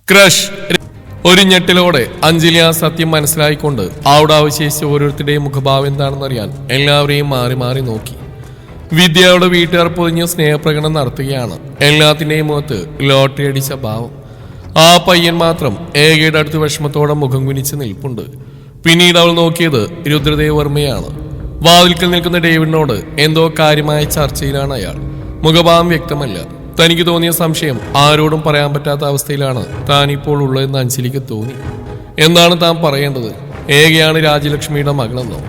Crush. ഒരു ഞെട്ടിലോടെ അഞ്ജലി ആ സത്യം മനസ്സിലായിക്കൊണ്ട് അവിടെ അവശേഷിച്ച ഓരോരുത്തരുടെയും മുഖഭാവം എന്താണെന്നറിയാൻ എല്ലാവരെയും മാറി മാറി നോക്കി. വിദ്യയുടെ വീട്ടുകാർ പൊതിഞ്ഞ് സ്നേഹപ്രകടനം നടത്തുകയാണ്. എല്ലാത്തിന്റെയും മുഖത്ത് ലോട്ടറി അടിച്ച ഭാവം. ആ പയ്യൻ മാത്രം ഏകയുടെ അടുത്ത് വിഷമത്തോടെ മുഖം കുനിച്ച് നിൽപ്പുണ്ട്. പിന്നീട് അവൾ നോക്കിയത് രുദ്രദേവ് വർമ്മയാണ്. വാതിൽക്കൽ നിൽക്കുന്ന ഡേവിഡിനോട് എന്തോ കാര്യമായ ചർച്ചയിലാണ് അയാൾ. മുഖഭാവം വ്യക്തമല്ല. തനിക്ക് തോന്നിയ സംശയം ആരോടും പറയാൻ പറ്റാത്ത അവസ്ഥയിലാണ് താൻ ഇപ്പോൾ ഉള്ളതെന്ന് അഞ്ജലിക്ക് തോന്നി. എന്താണ് താൻ പറയേണ്ടത്? ഏകയാണ് രാജലക്ഷ്മിയുടെ മകളെന്നോ?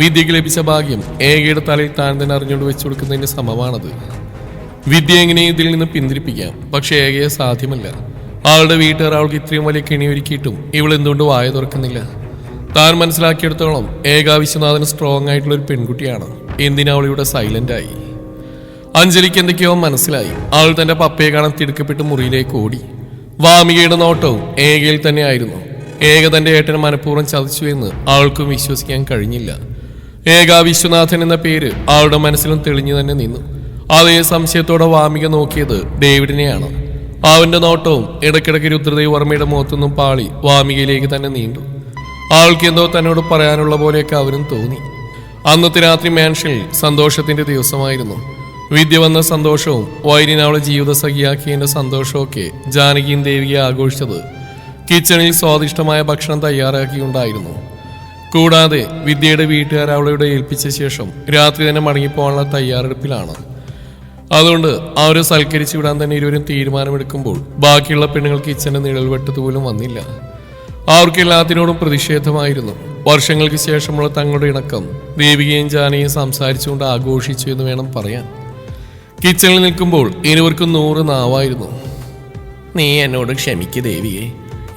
വിദ്യക്ക് ലഭിച്ച ഭാഗ്യം ഏകയുടെ തലയിൽ താൻ തന്നെ അറിഞ്ഞുകൊണ്ട് വെച്ചു കൊടുക്കുന്നതിന്റെ സമമാണത്. വിദ്യ എങ്ങനെ ഇതിൽ നിന്ന് പിന്തിരിപ്പിക്കാം? പക്ഷെ ഏകയെ സാധ്യമല്ല. അവളുടെ വീട്ടുകാർ അവൾക്ക് ഇത്രയും വലിയ കെണിയൊരുക്കിയിട്ടും ഇവൾ എന്തുകൊണ്ട് വായ തുറക്കുന്നില്ല? താൻ മനസ്സിലാക്കിയെടുത്തോളം ഏക വിശ്വനാഥന് സ്ട്രോങ് ആയിട്ടുള്ള ഒരു പെൺകുട്ടിയാണ്. എന്തിനാ അവൾ ഇവിടെ സൈലന്റായി? അഞ്ജലിക്ക് എന്തൊക്കെയോ മനസ്സിലായി. അവൾ തന്റെ പപ്പയെ കാണാൻ തിടുക്കപ്പെട്ട് മുറിയിലേക്ക് ഓടി. വാമികയുടെ നോട്ടവും ഏകയിൽ തന്നെയായിരുന്നു. ഏക തന്റെ ഏട്ടനെ മനഃപൂർവ്വം ചതിച്ചു എന്ന് അവൾക്കും വിശ്വസിക്കാൻ കഴിഞ്ഞില്ല. ഏക വിശ്വനാഥൻ എന്ന പേര് അവളുടെ മനസ്സിലും തെളിഞ്ഞു തന്നെ നിന്നു. അതേ സംശയത്തോടെ വാമിക നോക്കിയത് ഡേവിഡിനെയാണ്. അവന്റെ നോട്ടവും ഇടയ്ക്കിടയ്ക്ക് രുദ്രദേവ് വർമ്മയുടെ മുഖത്തൊന്നും പാളി വാമികയിലേക്ക് തന്നെ നീണ്ടു. അവൾക്ക് എന്തോ തന്നോട് പറയാനുള്ള പോലെയൊക്കെ അവനും തോന്നി. അന്നത്തെ രാത്രി മാൻഷനിൽ സന്തോഷത്തിന്റെ ദിവസമായിരുന്നു. വിദ്യ വന്ന സന്തോഷവും വൈരിൻ അവളെ ജീവിത സഖിയാക്കിയതിന്റെ സന്തോഷമൊക്കെ ജാനകിയും ദേവിയെ ആഘോഷിച്ചത് കിച്ചണിൽ സ്വാദിഷ്ടമായ ഭക്ഷണം തയ്യാറാക്കിയുണ്ടായിരുന്നു. കൂടാതെ വിദ്യയുടെ വീട്ടുകാർ അവളെ ഏൽപ്പിച്ച ശേഷം രാത്രി തന്നെ മടങ്ങിപ്പോകാനുള്ള തയ്യാറെടുപ്പിലാണ്. അതുകൊണ്ട് അവരെ സൽക്കരിച്ചു വിടാൻ തന്നെ ഇരുവരും തീരുമാനമെടുക്കുമ്പോൾ ബാക്കിയുള്ള പെണ്ണുങ്ങൾ കിച്ചന്റെ നിഴൽ വെട്ടത്ത് പോലും വന്നില്ല. അവർക്ക് എല്ലാത്തിനോടും പ്രതിഷേധമായിരുന്നു. വർഷങ്ങൾക്ക് ശേഷമുള്ള തങ്ങളുടെ ഇണക്കം ദേവികയും ജാനയും സംസാരിച്ചുകൊണ്ട് ആഘോഷിച്ചു എന്ന് വേണം പറയാൻ. കിച്ചണിൽ നിൽക്കുമ്പോൾ ഇരുവർക്കും 100 നാവായിരുന്നു. നീ എന്നോട് ക്ഷമിക്ക് ദേവിയെ.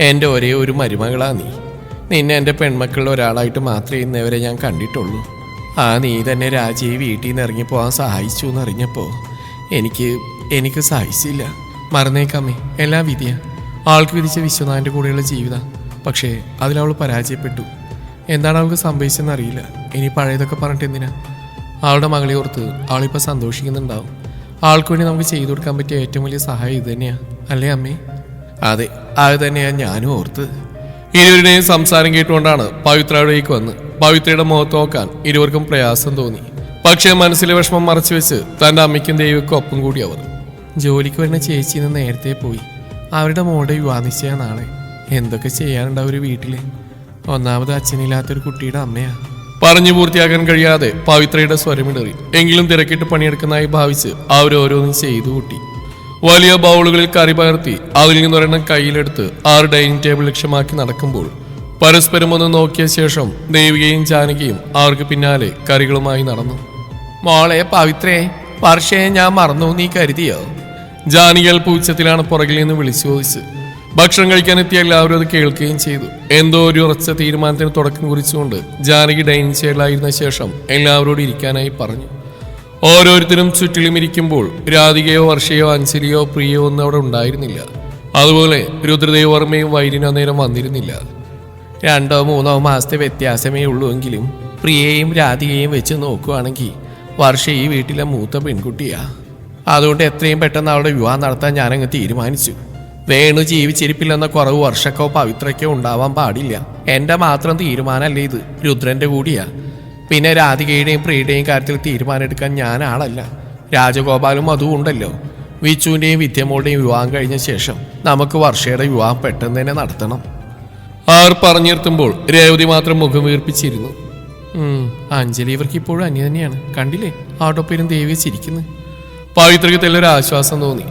എൻ്റെ ഒരേ ഒരു മരുമകളാ നീ. നിന്നെ എൻ്റെ പെൺമക്കളിൽ ഒരാളായിട്ട് മാത്രമേ ഇന്നേവരെ ഞാൻ കണ്ടിട്ടുള്ളൂ. ആ നീ തന്നെ രാജയെ വീട്ടിൽ നിന്ന് ഇറങ്ങിപ്പോകാൻ സഹായിച്ചു എന്നറിഞ്ഞപ്പോൾ എനിക്ക് സഹിച്ചില്ല. മറന്നേക്കാമേ, എല്ലാം വിധിയ. ആൾക്ക് വിധിച്ച വിശ്വനാഥൻ്റെ കൂടെയുള്ള ജീവിതം. പക്ഷേ അതിലവൾ പരാജയപ്പെട്ടു. എന്താണ് അവൾക്ക് സംഭവിച്ചെന്നറിയില്ല. ഇനി പഴയതൊക്കെ പറഞ്ഞിട്ട് എന്തിനാ? അവളുടെ മകളെ ഓർത്ത് അവളിപ്പോൾ സന്തോഷിക്കുന്നുണ്ടാവും. ആൾക്ക് വേണ്ടി നമുക്ക് ചെയ്തു കൊടുക്കാൻ പറ്റിയ ഏറ്റവും വലിയ സഹായം ഇത് തന്നെയാ, അല്ലേ അമ്മേ? അതെ, അത് തന്നെയാണ് ഞാനും ഓർത്ത്. ഇരുവരുടെയും സംസാരം കേട്ടുകൊണ്ടാണ് പവിത്രയിലേക്ക് വന്ന് പവിത്രയുടെ മുഖത്ത് നോക്കാൻ ഇരുവർക്കും പ്രയാസം തോന്നി. പക്ഷേ മനസ്സിലെ വിഷമം മറച്ചു വെച്ച് തൻ്റെ അമ്മയ്ക്കും ദേവിക്കും ഒപ്പം കൂടി അവർ. ജോലിക്ക് വരുന്ന ചേച്ചി ഇന്ന് നേരത്തെ പോയി. അവരുടെ മോളുടെ വിവാഹ നിശ്ചയം നാളെ. എന്തൊക്കെ ചെയ്യാനുണ്ടാവും ഒരു വീട്ടില്? ഒന്നാമത് അച്ഛനില്ലാത്തൊരു കുട്ടിയുടെ അമ്മയാ. പറഞ്ഞു പൂർത്തിയാക്കാൻ കഴിയാതെ പവിത്രയുടെ സ്വരമിടറി. എങ്കിലും തിരക്കിട്ട് പണിയെടുക്കുന്നതായി ഭാവിച്ച് അവരോരോന്നും ചെയ്തു കൂട്ടി. വലിയ ബൗളുകളിൽ കറി പകർത്തി അതിൽ നിന്നൊരെണ്ണം കയ്യിലെടുത്ത് 6 ഡൈനിങ് ടേബിൾ ലക്ഷ്യമാക്കി നടക്കുമ്പോൾ പരസ്പരം ഒന്ന് നോക്കിയ ശേഷം ദേവികയും ജാനകിയും അവർക്ക് പിന്നാലെ കറികളുമായി നടന്നു. മോളെ പവിത്രേ, വർഷയെ ഞാൻ മറന്നു നീ കരുതിയോ? ജാനകി അല്പ ഉച്ചത്തിലാണ് പുറകിൽ നിന്ന് വിളിച്ചു ചോദിച്ച്. ഭക്ഷണം കഴിക്കാനെത്തിയ എല്ലാവരും അത് കേൾക്കുകയും ചെയ്തു. എന്തോ ഒരു ഉറച്ച തീരുമാനത്തിന് തുടക്കം കുറിച്ചുകൊണ്ട് ജാനകി ഡൈനിങ് ചെയറിലായിരുന്ന ശേഷം എല്ലാവരോടും ഇരിക്കാനായി പറഞ്ഞു. ഓരോരുത്തരും ചുറ്റിലും ഇരിക്കുമ്പോൾ രാധികയോ വർഷയോ അഞ്ജലിയോ പ്രിയോ ഒന്നും അവിടെ ഉണ്ടായിരുന്നില്ല. അതുപോലെ രുദ്രദേവ് വർമ്മയും വൈരിനോ നേരം വന്നിരുന്നില്ല. 2-3 മാസത്തെ വ്യത്യാസമേ ഉള്ളൂ എങ്കിലും പ്രിയയും രാധികയും വെച്ച് നോക്കുകയാണെങ്കിൽ വർഷ ഈ വീട്ടിലെ മൂത്ത പെൺകുട്ടിയാ. അതുകൊണ്ട് എത്രയും പെട്ടെന്ന് അവളുടെ വിവാഹം നടത്താൻ ഞാനങ്ങ് തീരുമാനിച്ചു. വേണു ജീവിച്ചിരിപ്പില്ലെന്ന കുറവ് വർഷക്കോ പവിത്രയ്ക്കോ ഉണ്ടാവാൻ പാടില്ല. എൻ്റെ മാത്രം തീരുമാനമല്ലേ ഇത്, രുദ്രന്റെ കൂടിയാ. പിന്നെ രാധികയുടെയും പ്രിയയുടെയും കാര്യത്തിൽ തീരുമാനമെടുക്കാൻ ഞാൻ ആളല്ല. രാജഗോപാലും അതും ഉണ്ടല്ലോ. വിച്ചുവിൻ്റെയും വിദ്യമോളുടെയും വിവാഹം കഴിഞ്ഞ ശേഷം നമുക്ക് വർഷയുടെ വിവാഹം പെട്ടെന്ന് തന്നെ നടത്തണം. ആർ പറഞ്ഞു നിർത്തുമ്പോൾ രേവതി മാത്രം മുഖം വീർപ്പിച്ചിരുന്നു. അഞ്ജലി ഇവർക്ക് ഇപ്പോഴും അന്യ തന്നെയാണ്. കണ്ടില്ലേ ആട്ടോപ്പേരും ദേവിയെ ചിരിക്കുന്നു. പവിത്രയ്ക്ക് തെല്ലൊരു ആശ്വാസം തോന്നി.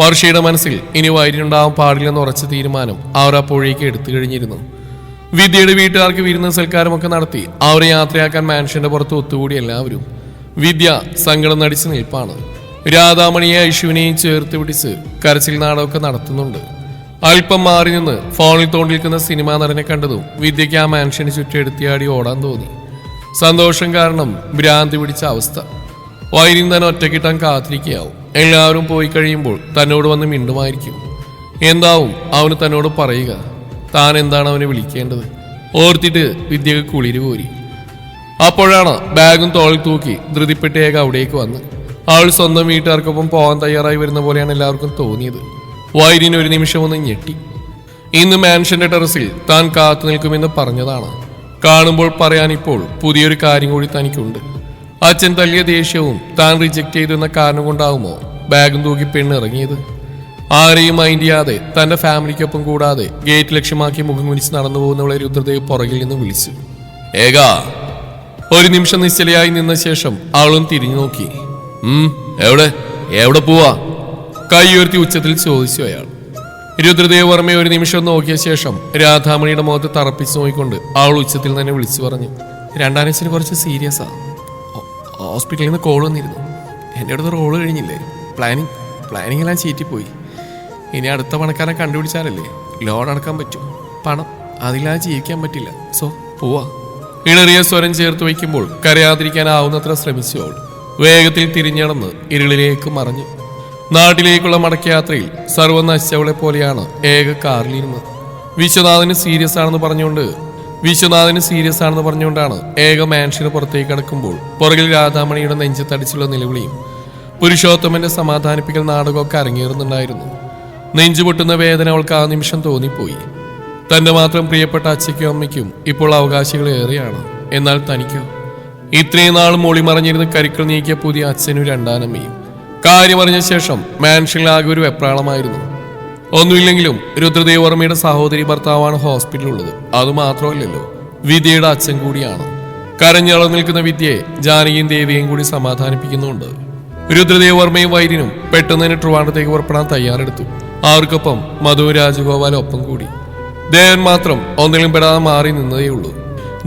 വർഷയുടെ മനസ്സിൽ ഇനി വൈരിനുണ്ടാവാൻ പാടില്ലെന്ന് ഉറച്ച തീരുമാനം അവർ അപ്പോഴേക്ക് എടുത്തു കഴിഞ്ഞിരുന്നു. വിദ്യയുടെ വീട്ടുകാർക്ക് വിരുന്ന സൽക്കാരമൊക്കെ നടത്തി അവരെ യാത്രയാക്കാൻ മാൻഷന്റെ പുറത്ത് ഒത്തുകൂടി എല്ലാവരും. വിദ്യ സങ്കടം നടിച്ച് നിൽപ്പാണ്. രാധാമണിയെ ഐശുവിനെയും ചേർത്ത് പിടിച്ച് കരച്ചിൽ നാടകമൊക്കെ നടത്തുന്നുണ്ട്. അല്പം മാറി നിന്ന് ഫോണിൽ തോണ്ടിരിക്കുന്ന സിനിമാ നടനെ കണ്ടതും വിദ്യയ്ക്ക് ആ മാൻഷന് ചുറ്റും എടുത്തിയാടി ഓടാൻ തോന്നി. സന്തോഷം കാരണം ഭ്രാന്തി പിടിച്ച അവസ്ഥ. വൈരിൻ തന്നെ ഒറ്റക്കിട്ടാൻ കാത്തിരിക്കുകയാവും. എല്ലാവരും പോയി കഴിയുമ്പോൾ തന്നോട് വന്ന് മിണ്ടുമായിരിക്കും. എന്താവും അവന് തന്നോട് പറയുക? താൻ എന്താണ് അവനെ വിളിക്കേണ്ടത്? ഓർത്തിട്ട് വിദ്യക്ക് കുളിര് പോരി. അപ്പോഴാണ് ബാഗും തോളിൽ തൂക്കി ധൃതിപ്പെട്ടേക അവിടേക്ക് വന്ന്. അവൾ സ്വന്തം വീട്ടുകാർക്കൊപ്പം പോകാൻ തയ്യാറായി വരുന്ന പോലെയാണ് എല്ലാവർക്കും തോന്നിയത്. വൈരിന് ഒരു നിമിഷം ഒന്ന് ഞെട്ടി. ഇന്ന് മാൻഷന്റെ ടെറസിൽ താൻ കാത്തു നിൽക്കുമെന്ന് പറഞ്ഞതാണ്. കാണുമ്പോൾ പറയാനിപ്പോൾ പുതിയൊരു കാര്യം കൂടി തനിക്കുണ്ട്. അച്ഛൻ തല്ലിയ ദേഷ്യവും താൻ റിജക്ട് ചെയ്തെന്ന കാരണം കൊണ്ടാവുമോ ബാഗും തൂക്കി പെണ്ണിറങ്ങിയത്? ആരെയും മൈൻഡ് ചെയ്യാതെ തന്റെ ഫാമിലിക്കൊപ്പം കൂടാതെ ഗേറ്റ് ലക്ഷ്യമാക്കി മുഖം കുനിച്ച് നടന്നു പോകുന്നവളെ രുദ്രദേവ് പുറകിൽ നിന്ന് വിളിച്ചു. ഏകാ. ഒരു നിമിഷം നിശ്ചലയായി നിന്ന ശേഷം അവളും തിരിഞ്ഞു നോക്കി. എവിടെ എവിടെ പോവാ? കൈ ഉയർത്തി ഉച്ചത്തിൽ ചോദിച്ചു അയാൾ. രുദ്രദേവ് വർമ്മയെ ഒരു നിമിഷം നോക്കിയ ശേഷം രാധാമണിയുടെ മുഖത്ത് തറപ്പിച്ച് നോക്കിക്കൊണ്ട് അവൾ ഉച്ചത്തിൽ തന്നെ വിളിച്ചു പറഞ്ഞു. രണ്ടാനച്ഛന് കുറച്ച് സീരിയസാ. ഹോസ്പിറ്റലിൽ നിന്ന് കോൾ വന്നിരുന്നു. എൻ്റെ അടുത്ത് റോള് കഴിഞ്ഞില്ലേ? പ്ലാനിങ് എല്ലാം ചീറ്റിപ്പോയി. ഇനി അടുത്ത പണക്കാരനെ കണ്ടുപിടിച്ചാലല്ലേ ലോൺ അടക്കാൻ പറ്റൂ. പണം അതില്ലാതെ ജീവിക്കാൻ പറ്റില്ല. സോ പോവാ. ഇളറിയ സ്വരം ചേർത്ത് വയ്ക്കുമ്പോൾ കരയാതിരിക്കാനാവുന്നത്ര ശ്രമിച്ചു അവൾ. വേഗത്തിൽ തിരിഞ്ഞടന്ന് ഇരുളിലേക്ക് മറഞ്ഞു. നാട്ടിലേക്കുള്ള മടക്കയാത്രയിൽ സർവ്വ നശിച്ചവളെ പോലെയാണ് ഏക കാറിലിരുന്നത്. വിശ്വനാഥന് സീരിയസ് ആണെന്ന് പറഞ്ഞുകൊണ്ടാണ് ഏക മാൻഷന് പുറത്തേക്ക് കടക്കുമ്പോൾ പുറകിൽ രാധാമണിയുടെ നെഞ്ചത്തടിച്ചുള്ള നിലവിളിയും പുരുഷോത്തമന്റെ സമാധാനിപ്പിക്കൽ നാടകമൊക്കെ അരങ്ങേറുന്നുണ്ടായിരുന്നു. നെഞ്ചുപൊട്ടുന്ന വേദന അവൾക്ക് ആ നിമിഷം തോന്നിപ്പോയി. തന്റെ മാത്രം പ്രിയപ്പെട്ട അച്ഛയ്ക്കും അമ്മയ്ക്കും ഇപ്പോൾ അവകാശികൾ ഏറെയാണ്. എന്നാൽ തനിക്കോ? ഇത്രയും നാൾ മൊളിമറിഞ്ഞിരുന്ന് കരുക്കൾ നീക്കിയ പുതിയ അച്ഛനും രണ്ടാനമ്മയും. കാര്യമറിഞ്ഞ ശേഷം മാൻഷനിലാകെ ഒരു വെപ്രാളമായിരുന്നു. ഒന്നുമില്ലെങ്കിലും രുദ്രദേവ് വർമ്മയുടെ സഹോദരി ഭർത്താവാണ് ഹോസ്പിറ്റലിലുള്ളത്. അതുമാത്രമല്ലല്ലോ, വിദ്യയുടെ അച്ഛൻ കൂടിയാണ്. കരഞ്ഞളവ് നിൽക്കുന്ന വിദ്യയെ ജാനകിയും ദേവിയെയും കൂടി സമാധാനിപ്പിക്കുന്നുണ്ട്. രുദ്രദേവ് വർമ്മയും വൈര്യനും പെട്ടെന്ന് തന്നെ ട്രിവാൻഡ്രത്തേക്ക് പുറപ്പെടാൻ തയ്യാറെടുത്തു. അവർക്കൊപ്പം മധു രാജഗോപാലും ഒപ്പം കൂടി. ദേവൻ മാത്രം ഒന്നിലും പെടാതെ മാറി നിന്നതേയുള്ളൂ.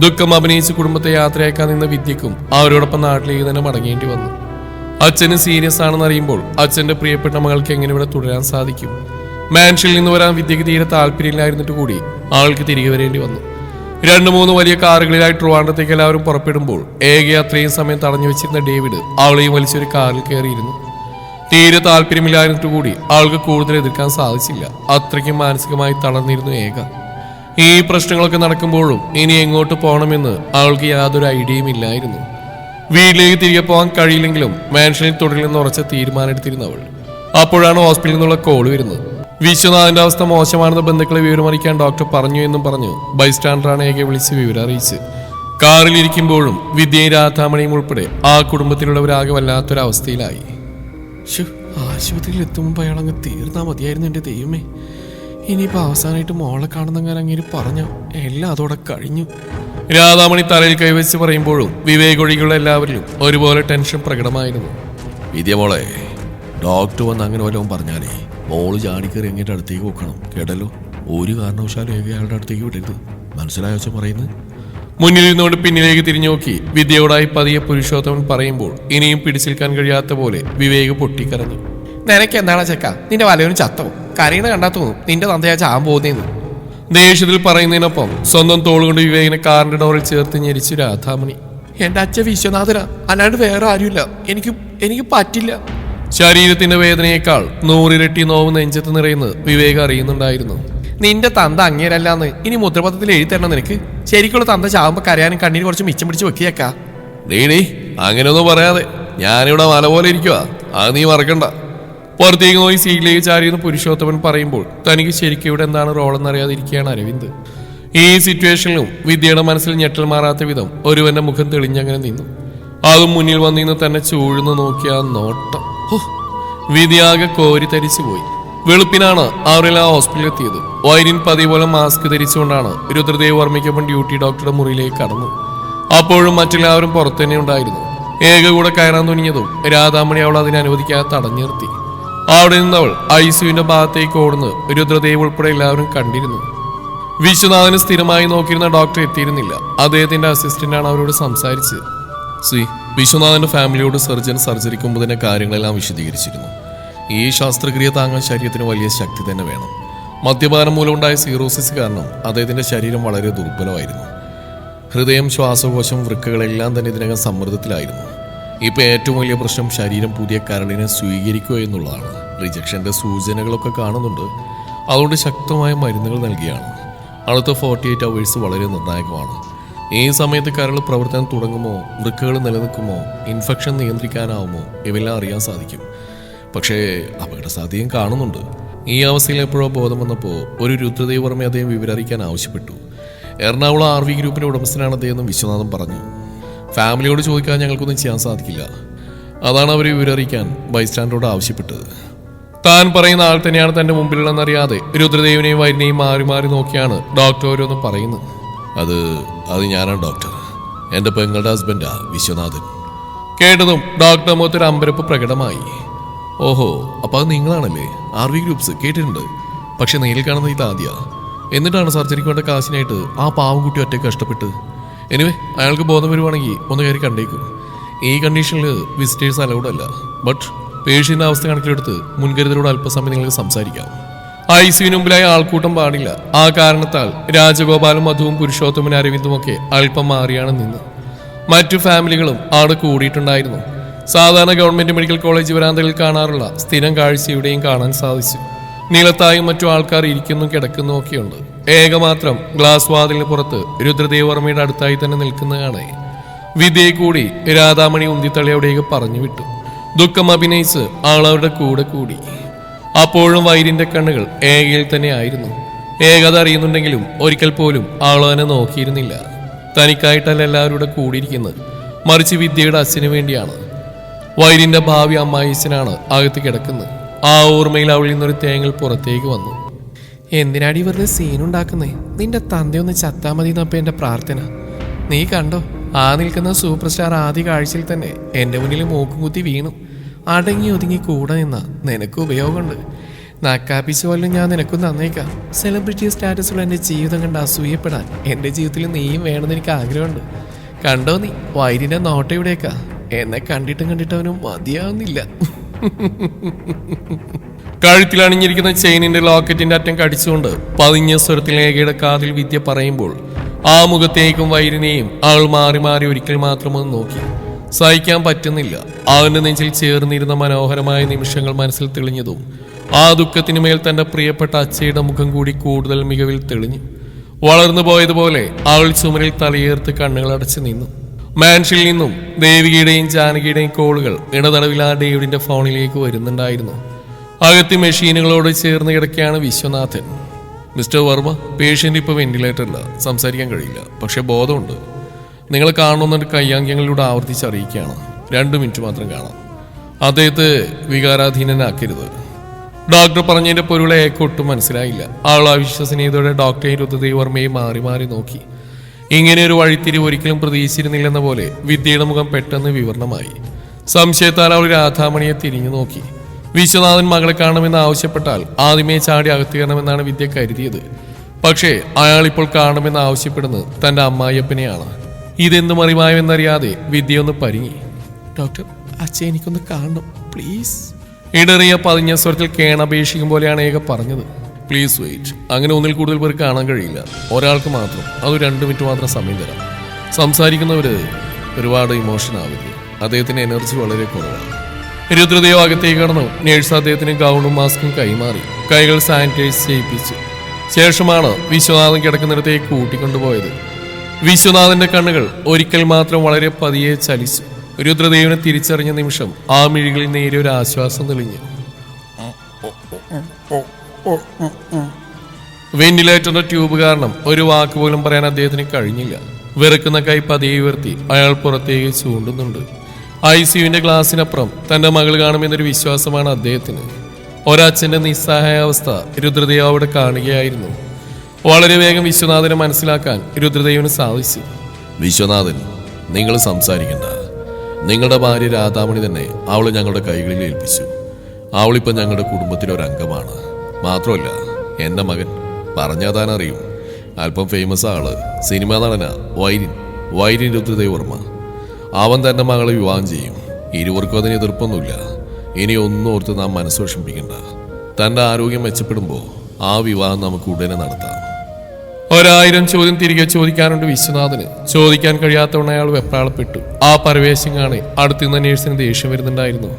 ദുഃഖം അഭിനയിച്ച് കുടുംബത്തെ യാത്രയാക്കാൻ നിന്ന വിദ്യക്കും അവരോടൊപ്പം നാട്ടിലേക്ക് തന്നെ മടങ്ങേണ്ടി വന്നു. അച്ഛന് സീരിയസ് ആണെന്ന് അറിയുമ്പോൾ അച്ഛന്റെ പ്രിയപ്പെട്ട മകൾക്ക് എങ്ങനെ ഇവിടെ തുടരാൻ സാധിക്കും? മാൻഷനിൽ നിന്ന് വരാൻ വിദ്യക്ക് തീരെ താല്പര്യമില്ലായിരുന്നിട്ട് കൂടി ആൾക്ക് തിരികെ വരേണ്ടി വന്നു. 2-3 വലിയ കാറുകളിലായി ട്രിവാൻഡ്രത്തേക്ക് എല്ലാവരും പുറപ്പെടുമ്പോൾ ഏകെ അത്രയും സമയം തടഞ്ഞു വെച്ചിരുന്ന ഡേവിഡ് അവളെയും വലിച്ചൊരു കാറിൽ കയറിയിരുന്നു. തീരെ താല്പര്യമില്ലായിരുന്നിട്ട് കൂടി ആൾക്ക് കൂടുതൽ എതിർക്കാൻ സാധിച്ചില്ല. അത്രയ്ക്കും മാനസികമായി തളർന്നിരുന്നു ഏക. ഈ പ്രശ്നങ്ങളൊക്കെ നടക്കുമ്പോഴും ഇനി എങ്ങോട്ട് പോകണമെന്ന് അവൾക്ക് യാതൊരു ഐഡിയയും ഇല്ലായിരുന്നു. വീട്ടിലേക്ക് തിരികെ പോകാൻ കഴിയില്ലെങ്കിലും മാൻഷനിൽ തുടരുമെന്ന് ഉറച്ച തീരുമാനമെടുത്തിരുന്നവൾ. അപ്പോഴാണ് ഹോസ്പിറ്റലിൽ നിന്നുള്ള കോൾ വരുന്നത്. വിശ്വനാഥന്റെ അവസ്ഥ മോശമാണെന്ന് ബന്ധുക്കളെ വിവരമറിയിക്കാൻ ഡോക്ടർ പറഞ്ഞു എന്നും പറഞ്ഞു ബൈസ്റ്റാൻഡറാണ് ഏകെ വിളിച്ച് വിവരം അറിയിച്ച്. കാറിലിരിക്കുമ്പോഴും വിദ്യയും രാധാമണിയും ഉൾപ്പെടെ ആ കുടുംബത്തിലുള്ളവരാകെ വല്ലാത്തൊരവസ്ഥയിലായി. ആശുപത്രിയിൽ എത്തുമ്പോൾ അയാളങ്ങ് തീർന്നാ മതിയായിരുന്നു. എൻ്റെ ദൈവമേ, ഇനിയിപ്പോൾ അവസാനമായിട്ട് മോളെ കാണുന്നങ്ങനെ അങ്ങനെ പറഞ്ഞോ, എല്ലാം അതോടെ കഴിഞ്ഞു. രാധാമണി തലയിൽ കൈവച്ച് പറയുമ്പോഴും വിവേകൊഴികളുള്ള എല്ലാവരിലും ഒരുപോലെ ടെൻഷൻ പ്രകടമായിരുന്നു. വിദ്യ മോളെ, ഡോക്ടർ വന്ന് അങ്ങനെ വല്ലതും പറഞ്ഞാലേ മോള് ചാടിക്കറി എങ്ങനെ അടുത്തേക്ക് വെക്കണം, കേട്ടല്ലോ. ഒരു കാരണവശാലും അയാളുടെ അടുത്തേക്ക് വിടരുത്, മനസ്സിലായോ അച്ഛൻ പറയുന്നത്? മുന്നിൽ നിന്നുകൊണ്ട് പിന്നിലേക്ക് തിരിഞ്ഞു നോക്കി വിദ്യയോടായി പതിയെ പുരുഷോത്തമൻ പറയുമ്പോൾ ഇനിയും പിടിച്ചെടുക്കാൻ കഴിയാത്ത പോലെ വിവേക് പൊട്ടിക്കരഞ്ഞു. നിനക്ക് എന്താണ് ചെക്ക, നിന്റെ വലവനും ചത്തോ? കരയുന്ന കണ്ടാ തോന്നും നിന്റെ തന്തയാ ചാൻ പോകുന്നേന്ന്. ദേഷ്യത്തിൽ പറയുന്നതിനൊപ്പം സ്വന്തം തോളുകൊണ്ട് വിവേകിനെ കാറിന്റെ ഡോറിൽ ചേർത്ത് ഞെരിച്ചു രാധാമണി. എന്റെ അച്ഛൻ വിശ്വനാഥനാ, അല്ലാണ്ട് വേറെ ആരുമില്ല. എനിക്ക് പറ്റില്ല. ശരീരത്തിന്റെ വേദനയേക്കാൾ 100 ഇരട്ടി നോവ് നെഞ്ചത്ത് നിറയുന്നത് വിവേക് അറിയുന്നുണ്ടായിരുന്നു. നിന്റെ തന്ത അങ്ങേരല്ലാന്ന് ഇനി മുദ്രപത്രത്തിൽ എഴുതി തരണം നിനക്ക്. ശരിക്കുള്ള തന്ത ചാവുമ്പോ കരയാനും കണ്ണീര് കുറച്ച് മിച്ചം പിടിച്ച് വെക്കിയേക്കാ. ഡീ അങ്ങനെയൊന്നും പറയാതെ, ഞാനിവിടെ മല പോലെ ഇരിക്കുക, അത് നീ മറക്കണ്ട. പുറത്തേക്ക് നോക്കി സീറ്റിലേക്ക് ചാരിയെന്ന് പുരുഷോത്തമൻ പറയുമ്പോൾ തനിക്ക് ശരിക്കും ഇവിടെ എന്താണ് റോളെന്നറിയാതിരിക്കുകയാണ് അരവിന്ദ്. ഈ സിറ്റുവേഷനിലും വിദ്യയുടെ മനസ്സിൽ ഞെട്ടൽ മാറാത്ത വിധം ഒരുവന്റെ മുഖം തെളിഞ്ഞങ്ങനെ നിന്നു. അതും മുന്നിൽ വന്നിന്ന് തന്നെ ചൂഴ്ന്നു നോക്കിയ നോട്ടം. വിദ്യയാകെ കോരി തരിച്ചു പോയി. വെളുപ്പിനാണ് അവരെല്ലാം ഹോസ്പിറ്റലിൽ എത്തിയത്. വൈര്യൻ പതിവ് പോലെ മാസ്ക് ധരിച്ചുകൊണ്ടാണ് രുദ്രദേവ് വർമ്മയ്ക്കൊപ്പം ഡ്യൂട്ടി ഡോക്ടറുടെ മുറിയിലേക്ക് കടന്നു. അപ്പോഴും മറ്റെല്ലാവരും പുറത്തു തന്നെ ഉണ്ടായിരുന്നു. ഏക കൂടെ കയറാൻ തുനിഞ്ഞതും രാധാമണി അവൾ അതിനെ അനുവദിക്കാതെ തടഞ്ഞു നിർത്തി. അവിടെ നിന്നവൾ ഐസിയുവിന്റെ ഭാഗത്തേക്ക് ഓടുന്നു രുദ്രദേവ് ഉൾപ്പെടെ എല്ലാവരും കണ്ടിരുന്നു. വിശ്വനാഥന് സ്ഥിരമായി നോക്കിയിരുന്ന ഡോക്ടർ എത്തിയിരുന്നില്ല. അദ്ദേഹത്തിന്റെ അസിസ്റ്റന്റാണ് അവരോട് സംസാരിച്ചത്. വിശ്വനാഥന്റെ ഫാമിലിയോട് സർജറിക്ക് മുമ്പ് തന്നെ കാര്യങ്ങളെല്ലാം വിശദീകരിച്ചിരുന്നു. ഈ ശസ്ത്രക്രിയ താങ്ങാൻ ശരീരത്തിന് വലിയ ശക്തി തന്നെ വേണം. മദ്യപാനം മൂലമുണ്ടായ സീറോസിസ് കാരണം അദ്ദേഹത്തിന്റെ ശരീരം വളരെ ദുർബലമായിരുന്നു. ഹൃദയം, ശ്വാസകോശം, വൃക്കകളെല്ലാം തന്നെ ഇതിനകം സമ്മർദ്ദത്തിലായിരുന്നു. ഇപ്പോൾ ഏറ്റവും വലിയ പ്രശ്നം ശരീരം പുതിയ കരളിനെ സ്വീകരിക്കുക എന്നുള്ളതാണ്. റിജക്ഷന്റെ സൂചനകളൊക്കെ കാണുന്നുണ്ട്. അതുകൊണ്ട് ശക്തമായ മരുന്നുകൾ നൽകിയാണ്. അടുത്ത 48 hours വളരെ നിർണായകമാണ്. ഈ സമയത്ത് കരൾ പ്രവർത്തനം തുടങ്ങുമോ, വൃക്കകൾ നിലനിൽക്കുമോ, ഇൻഫെക്ഷൻ നിയന്ത്രിക്കാനാവുമോ, ഇവയെല്ലാം അറിയാൻ സാധിക്കും. പക്ഷേ അപകട സാധ്യതയും കാണുന്നുണ്ട്. ഈ അവസ്ഥയിൽ എപ്പോഴോ ബോധം വന്നപ്പോൾ ഒരു രുദ്രദേവ് വർമ്മയെ അദ്ദേഹം വിവരറിയിക്കാൻ ആവശ്യപ്പെട്ടു. എറണാകുളം RV ഗ്രൂപ്പിന്റെ ഉടമസ്ഥനാണ് അദ്ദേഹം വിശ്വനാഥൻ പറഞ്ഞു. ഫാമിലിയോട് ചോദിക്കാൻ ഞങ്ങൾക്കൊന്നും ചെയ്യാൻ സാധിക്കില്ല. അതാണ് അവർ വിവരറിയിക്കാൻ ബൈസ്റ്റാൻഡറോട് ആവശ്യപ്പെട്ടത്. താൻ പറയുന്ന ആൾ തന്നെയാണ് തന്റെ മുമ്പിലുള്ളതെന്നറിയാതെ രുദ്രദേവിനെയും വൈരിനെയും മാറി മാറി നോക്കിയാണ് ഡോക്ടർ ഓരോന്ന് പറയുന്നത്. അത് ഞാനാണ് ഡോക്ടർ. എൻ്റെ പെങ്ങളുടെ ഹസ്ബൻഡാ വിശ്വനാഥൻ. കേട്ടതും ഡോക്ടർ മുഖത്തൊരു അമ്പരപ്പ് പ്രകടമായി. ഓഹോ, അപ്പൊ അത് നിങ്ങളാണല്ലേ? RV ഗ്രൂപ്പ്സ് കേട്ടിട്ടുണ്ട്, പക്ഷെ നേരിൽ കാണുന്നത് ഇതാദ്യാ. എന്നിട്ടാണ് സർജറിക്ക് വേണ്ട കാശിനായിട്ട് ആ പാവംകുട്ടി ഒറ്റയ്ക്ക് കഷ്ടപ്പെട്ട്. എനിവേ, അയാൾക്ക് ബോധം വരുവാണെങ്കിൽ ഒന്ന് കയറി കണ്ടേക്കും. ഈ കണ്ടീഷനിൽ വിസിറ്റേഴ്സ് അലൗഡ് അല്ല. ബട്ട് പേഷ്യന്റെ അവസ്ഥ കണക്കിലെടുത്ത് മുൻകരുതലോട് അല്പസമയം നിങ്ങൾക്ക് സംസാരിക്കാം. ICUവിന് മുമ്പിലായി ആൾക്കൂട്ടം പാടില്ല. ആ കാരണത്താൽ രാജഗോപാലും മധുവും പുരുഷോത്തമൻ അരവിന്ദും ഒക്കെ അല്പം മാറിയാണ് നിന്ന്. മറ്റു ഫാമിലികളും അവിടെ കൂടിയിട്ടുണ്ടായിരുന്നു. സാധാരണ ഗവൺമെന്റ് മെഡിക്കൽ കോളേജ് വരാന്തകളിൽ കാണാറുള്ള സ്ഥിരം കാഴ്ച ഇവിടെയും കാണാൻ സാധിച്ചു. നിലത്തായും മറ്റു ആൾക്കാർ ഇരിക്കുന്നു കിടക്കുന്നു ഒക്കെയുണ്ട്. ഏകമാത്രം ഗ്ലാസ് വാതിലിന് പുറത്ത് രുദ്രദേവ് വർമ്മയുടെ അടുത്തായി തന്നെ നിൽക്കുന്നതാണ്. വിദ്യയെ കൂടി രാധാമണി ഉന്തിത്തള്ളി അവിടേക്ക് പറഞ്ഞു വിട്ടു. ദുഃഖം അഭിനയിച്ച് ആളവരുടെ കൂടെ കൂടി. അപ്പോഴും വൈരിന്റെ കണ്ണുകൾ ഏകയിൽ തന്നെ ആയിരുന്നു. ഏകത അറിയുന്നുണ്ടെങ്കിലും ഒരിക്കൽ പോലും ആളവനെ നോക്കിയിരുന്നില്ല. തനിക്കായിട്ടല്ല എല്ലാവരുടെ കൂടിയിരിക്കുന്നത്, മറിച്ച് വിദ്യയുടെ അച്ഛന് വേണ്ടിയാണ്. വൈരിന്റെ ഭാവി അമ്മായിച്ചനാണ് അകത്ത് കിടക്കുന്നത്. ആ ഓർമ്മയിൽ അവളിൽ നിന്നൊരു തേങ്ങൽ പുറത്തേക്ക് വന്നു. എന്തിനാടി വെറുതെ സീനുണ്ടാക്കുന്നേ? നിന്റെ തന്തയൊന്ന് ചത്താ മതി എന്നപ്പോ എന്റെ പ്രാർത്ഥന. നീ കണ്ടോ, ആ നിൽക്കുന്ന സൂപ്പർ സ്റ്റാർ ആദ്യ കാഴ്ചയിൽ തന്നെ എന്റെ മുന്നിൽ മൂക്കും കുത്തി വീണു. അടങ്ങി ഒതുങ്ങി കൂടെ നിന്ന നിനക്ക് ഉപയോഗമുണ്ട്. നക്കാപ്പിച്ച് പോലും ഞാൻ നിനക്കും തന്നേക്കാം. സെലിബ്രിറ്റി സ്റ്റാറ്റസുള്ള എൻ്റെ ജീവിതം കണ്ട് അസൂയപ്പെടാൻ എൻ്റെ ജീവിതത്തിൽ നീയും വേണമെന്ന് എനിക്ക് ആഗ്രഹമുണ്ട്. കണ്ടോ നീ വൈരിന്റെ നോട്ടം ഇവിടേക്കാ. എന്നെ കണ്ടിട്ടും അവനും മതിയാവുന്നില്ല. കഴുത്തിൽ അണിഞ്ഞിരിക്കുന്ന ചെയിനിന്റെ ലോക്കറ്റിന്റെ അറ്റം കടിച്ചുകൊണ്ട് പതിഞ്ഞ സ്വരത്തിൽ ഏകയുടെ കാതിൽ വിദ്യ പറയുമ്പോൾ ആ മുഖത്തേക്കും വൈരിനെയും അവൾ മാറി മാറി ഒരിക്കൽ മാത്രമൊന്ന് നോക്കി. സഹിക്കാൻ പറ്റുന്നില്ല. അവന്റെ നെഞ്ചിൽ ചേർന്നിരുന്ന മനോഹരമായ നിമിഷങ്ങൾ മനസ്സിൽ തെളിഞ്ഞതും ആ ദുഃഖത്തിനു മേൽ തന്റെ പ്രിയപ്പെട്ട അച്ഛയുടെ മുഖം കൂടി കൂടുതൽ മികവിൽ തെളിഞ്ഞു. വളർന്നു പോയതുപോലെ അവൾ ചുമരിൽ തലയേർത്ത് കണ്ണുകൾ അടച്ചു നിന്നു. മാൻഷിൽ നിന്നും ദേവികയുടെയും ജാനകിയുടെയും കോളുകൾ ഇടതടവിൽ ആ ഡേവിഡിന്റെ ഫോണിലേക്ക് വരുന്നുണ്ടായിരുന്നു. അകത്ത് മെഷീനുകളോട് ചേർന്ന് കിടക്കുകയാണ് വിശ്വനാഥൻ. മിസ്റ്റർ വർമ്മ, പേഷ്യന്റ് ഇപ്പോൾ വെന്റിലേറ്ററില്ല, സംസാരിക്കാൻ കഴിയില്ല, പക്ഷെ ബോധമുണ്ട്. നിങ്ങൾ കാണുമെന്നൊരു കയ്യാങ്ക്യങ്ങളിലൂടെ ആവർത്തിച്ചറിയിക്കുകയാണ്. 2 മിനിറ്റ് മാത്രം കാണാം. അദ്ദേഹത്തെ വികാരാധീനനാക്കരുത്. ഡോക്ടർ പറഞ്ഞതിന്റെ പൊരുളെ ഒട്ടും മനസ്സിലായില്ല. ആൾ അവിശ്വസനീയതയോടെ ഡോക്ടറെയും രുദ്രദേവ് വർമ്മയും മാറി മാറി നോക്കി. ഇങ്ങനെ ഒരു വഴിത്തിരിവ് ഒരിക്കലും പ്രതീക്ഷിച്ചിരുന്നില്ലെന്ന പോലെ വിദ്യയുടെ മുഖം പെട്ടെന്ന് വിവരണമായി. സംശയത്താൽ അവൾ രാധാമണിയെ തിരിഞ്ഞു നോക്കി. വിശ്വനാഥൻ മകളെ കാണണമെന്ന് ആവശ്യപ്പെട്ടാൽ ആദ്യമേ ചാടി അകത്ത് കയറണമെന്നാണ് വിദ്യ കരുതിയത്. പക്ഷേ അയാൾ ഇപ്പോൾ കാണണമെന്ന് ആവശ്യപ്പെടുന്നത് തന്റെ അമ്മായിയപ്പനെയാണ്. ഇതെന്തും അറിവായെന്നറിയാതെ വിദ്യയൊന്ന് പരിങ്ങി. ഡോക്ടർ, അച്ഛൻ എനിക്കൊന്ന് കാണണം പ്ലീസ്. ഇടറിയ പതിഞ്ഞ സ്വരത്തിൽ കേണപേക്ഷിക്കും പോലെയാണ് ഏക പറഞ്ഞത്. Please wait. അങ്ങനെ ഒന്നിൽ കൂടുതൽ പേർ കാണാൻ കഴിയില്ല. ഒരാൾക്ക് മാത്രം. അത് 2 മിനിറ്റ് മാത്രം സമയം തരാം. സംസാരിക്കുന്നവര് ഒരുപാട് ഇമോഷൻ ആവില്ല. അദ്ദേഹത്തിന് എനർജി വളരെ കുറവാണ്. രുദ്രദേവ് അകത്തേക്ക് കടന്നു. നേഴ്സ് അദ്ദേഹത്തിന് ഗൗണും മാസ്കും കൈമാറി കൈകൾ സാനിറ്റൈസ് ചെയ്യിപ്പിച്ചു. ശേഷമാണ് വിശ്വനാഥൻ കിടക്കുന്നിടത്തേക്ക് കൂട്ടിക്കൊണ്ടുപോയത്. വിശ്വനാഥന്റെ കണ്ണുകൾ ഒരിക്കൽ മാത്രം വളരെ പതിയെ ചലിച്ചു. രുദ്രദേവിനെ തിരിച്ചറിഞ്ഞ നിമിഷം ആ മിഴികളിൽ നേരെ ഒരു ആശ്വാസം തെളിഞ്ഞു. വെന്റിലേറ്ററിന്റെ ട്യൂബ് കാരണം ഒരു വാക്ക് പോലും പറയാൻ അദ്ദേഹത്തിന് കഴിഞ്ഞില്ല. വിറക്കുന്ന കൈ പതിയെ ഉയർത്തി അയാൾ പുറത്തേക്ക് ചൂണ്ടുന്നുണ്ട്. ICUവിന്റെ ഗ്ലാസിനപ്പുറം തന്റെ മകൾ കാണുമെന്നൊരു വിശ്വാസമാണ് അദ്ദേഹത്തിന്. ഒരച്ഛന്റെ നിസ്സഹായാവസ്ഥ രുദ്രദേവ് അവിടെ കാണുകയായിരുന്നു. വളരെ വേഗം വിശ്വനാഥനെ മനസ്സിലാക്കാൻ രുദ്രദേവിന് സാധിച്ചു. വിശ്വനാഥൻ, നിങ്ങൾ സംസാരിക്കണ്ട. നിങ്ങളുടെ ഭാര്യ രാധാമണി തന്നെ അവളെ ഞങ്ങളുടെ കൈകളിൽ ഏൽപ്പിച്ചു. അവളിപ്പോൾ ഞങ്ങളുടെ കുടുംബത്തിലൊരംഗമാണ്. മാത്രമല്ല, എൻ്റെ മകൻ പറഞ്ഞാൽ താൻ അറിയും, അല്പം ഫേമസ് ആള്, സിനിമാ നടന വൈരിൻ രുദ്രദേവ് വർമ്മ. അവൻ തന്റെ മകളെ വിവാഹം ചെയ്യും. ഇരുവർക്കും അതിന് എതിർപ്പൊന്നുമില്ല. ഇനി ഒന്നും ഓർത്ത് നാം മനസ്സ് വിഷമിപ്പിക്കണ്ട. തന്റെ ആരോഗ്യം മെച്ചപ്പെടുമ്പോൾ ആ വിവാഹം നമുക്ക് ഉടനെ നടത്താം. 1000 ചോദ്യം തിരികെ ചോദിക്കാനുണ്ട് വിശ്വനാഥന്. ചോദിക്കാൻ കഴിയാത്തവണ്ണം അയാൾ വെപ്രാളപ്പെട്ടു. ആ പരവേശം കാണെ അടുത്തുനിന്ന നേഴ്സിന് ദേഷ്യം വരുന്നുണ്ടായിരുന്നു.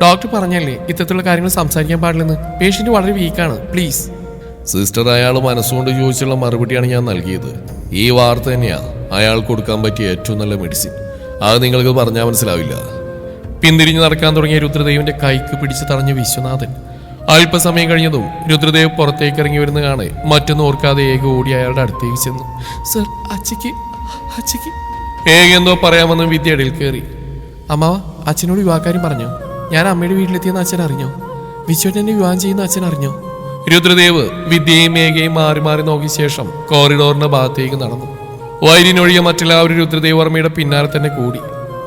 ഡോക്ടർ പറഞ്ഞല്ലേ ഇത്തരത്തിലുള്ള കാര്യങ്ങൾ സംസാരിക്കാൻ പാടില്ലെന്ന്. പേഷ്യന്റ് വളരെ വീക്കാണ്, പ്ലീസ്. സിസ്റ്റർ, അയാൾ മനസ്സുകൊണ്ട് ചോദിച്ചുള്ള മറുപടിയാണ് ഞാൻ നൽകിയത്. ഈ വാർത്ത തന്നെയാ അയാൾ കൊടുക്കാൻ പറ്റിയ ഏറ്റവും നല്ല മെഡിസിൻ. അത് നിങ്ങൾക്ക് പറഞ്ഞാൽ മനസ്സിലാവില്ല. പിന്തിരിഞ്ഞ് നടക്കാൻ തുടങ്ങിയ രുദ്രദേവിന്റെ കൈക്ക് പിടിച്ച് തടഞ്ഞ വിശ്വനാഥൻ അല്പസമയം കഴിഞ്ഞതും രുദ്രദേവ് പുറത്തേക്ക് ഇറങ്ങി വരുന്ന കാണെ മറ്റൊന്നും ഓർക്കാതെ ഏക ഓടി അയാളുടെ അടുത്തേക്ക് ചെന്നു. സർ, അച്ഛക്ക് ഏക എന്തോ പറയാമെന്നും വിദ്യ ഇടയിൽ കയറി. അമ്മാവ, അച്ഛനോട് വിവാഹക്കാര്യം പറഞ്ഞോ? ഞാൻ അമ്മയുടെ വീട്ടിലെത്തിയെന്ന് അച്ഛൻ അറിഞ്ഞോ? വിശ്വനെ വിവാഹം ചെയ്യുന്ന അച്ഛൻ അറിഞ്ഞോ? രുദ്രദേവ് വിദ്യയും ഏകയും മാറി മാറി നോക്കിയ ശേഷം കോറിഡോറിന്റെ ഭാഗത്തേക്ക് നടന്നു. വൈരിനൊഴികെ മറ്റെല്ലാവരും രുദ്രദേവ് വർമ്മയുടെ പിന്നാലെ തന്നെ കൂടി.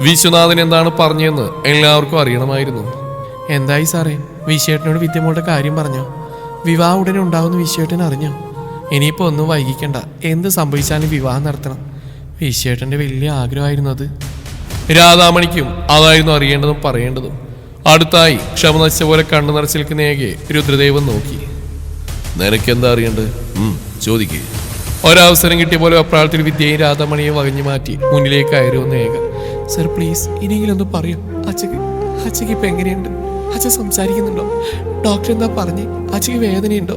വിശ്വനാഥൻ എന്താണ് പറഞ്ഞതെന്ന് എല്ലാവർക്കും അറിയണമായിരുന്നു. എന്തായി സാറേ, വിശ്വേട്ടനോട് വിദ്യമോളുടെ കാര്യം പറഞ്ഞോ? വിവാഹം ഉടനെ ഉണ്ടാവുമെന്ന് വിശ്വേട്ടൻ അറിഞ്ഞോ? ഇനിയിപ്പോൾ ഒന്നും വൈകിക്കണ്ട, എന്ത് സംഭവിച്ചാലും വിവാഹം നടത്തണം. വിശ്വേട്ടന്റെ വലിയ ആഗ്രഹമായിരുന്നു അത്. രാധാമണിക്കും അതായിരുന്നു അറിയേണ്ടതും പറയേണ്ടതും. അടുത്തായി ക്ഷമ നശിച്ച പോലെ കണ്ണു നിറച്ച് നിൽക്കുന്ന ഏകയെ രുദ്രദേവൻ നോക്കി. നിനക്കെന്താ അറിയേണ്ടത്? ചോദിക്കേ. ഒരവസരം കിട്ടിയ പോലെ അപ്രാളത്തിൽ വിദ്യയും രാധാമണിയെ വകഞ്ഞു മാറ്റി മുന്നിലേക്ക് കയറി വന്ന ഏക. സർ പ്ലീസ്, ഇനിയെങ്കിലും ഒന്ന് പറയൂ. അച്ഛക്ക് ഇപ്പൊ എങ്ങനെയുണ്ട്? അച്ഛൻ സംസാരിക്കുന്നുണ്ടോ? ഡോക്ടർ എന്താ പറഞ്ഞേ? അച്ഛക്ക് വേദനയുണ്ടോ?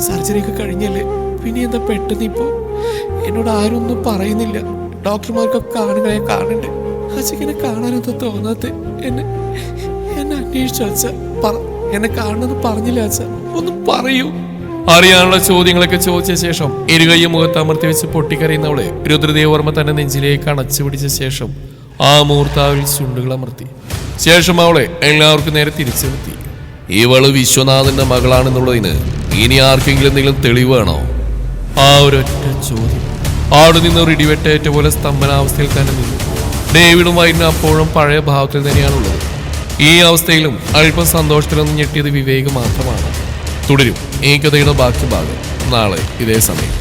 സർജറി ഒക്കെ കഴിഞ്ഞല്ലേ, പിന്നെ എന്താ പെട്ടെന്ന് ഇപ്പോ? എന്നോട് ആരും ഒന്നും പറയുന്നില്ല. ഡോക്ടർമാർക്കൊക്കെ കാണണ്ടേ? അച്ഛക്കിനെ കാണാനൊന്നും തോന്നാത്ത എന്നെ അന്വേഷിച്ചു അച്ഛ. എന്നെ കാണണമെന്ന് പറഞ്ഞില്ല അച്ഛ, ഒന്ന് പറയൂ. അറിയാനുള്ള ചോദ്യങ്ങളൊക്കെ ചോദിച്ച ശേഷം ഇരുകയ്യും മുഖത്തമർത്തി വെച്ച് പൊട്ടിക്കരയുന്നവളെ രുദ്രദേവ് വർമ്മ തന്നെ നെഞ്ചിലേക്ക് അണച്ചു പിടിച്ച ശേഷം ആ മൂർത്താവിൽ ചുണ്ടുകൾ അമർത്തി. ശേഷം അവളെ എല്ലാവർക്കും നേരെ തിരിച്ചു നിർത്തി. ഇവള് വിശ്വനാഥന്റെ മകളാണെന്നുള്ളതിന് ഇനി ആർക്കെങ്കിലും എന്തെങ്കിലും തെളിവ് വേണോ? ആ ഒരൊറ്റ ചോദ്യം. അവിടെ നിന്ന് ഒരു ഇടിവെട്ടേറ്റ പോലെ സ്തംഭനാവസ്ഥയിൽ തന്നെ നിന്നു. ഡേവിഡും വൈനും അപ്പോഴും പഴയ ഭാവത്തിൽ തന്നെയാണുള്ളത്. ഈ അവസ്ഥയിലും അല്പം സന്തോഷത്തിലൊന്നും ഞെട്ടിയത് വിവേക് മാത്രമാണ്. തുടരും ഈ കഥയുടെ ബാക്കി ഭാഗം നാളെ ഇതേ സമയം.